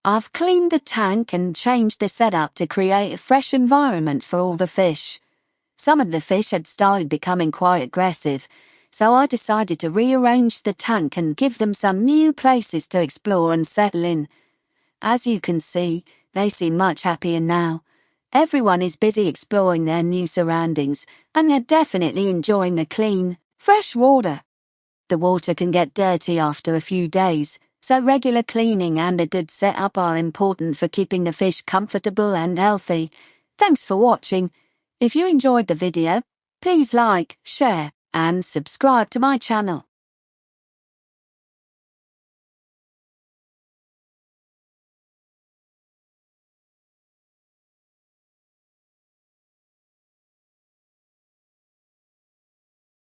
I've cleaned the tank and changed the setup to create a fresh environment for all the fish. Some of the fish had started becoming quite aggressive, so I decided to rearrange the tank and give them some new places to explore and settle in. As you can see, they seem much happier now. Everyone is busy exploring their new surroundings, and they're definitely enjoying the clean, fresh water. The water can get dirty after a few days, so regular cleaning and a good setup are important for keeping the fish comfortable and healthy. Thanks for watching. If you enjoyed the video, please like, share, and subscribe to my channel.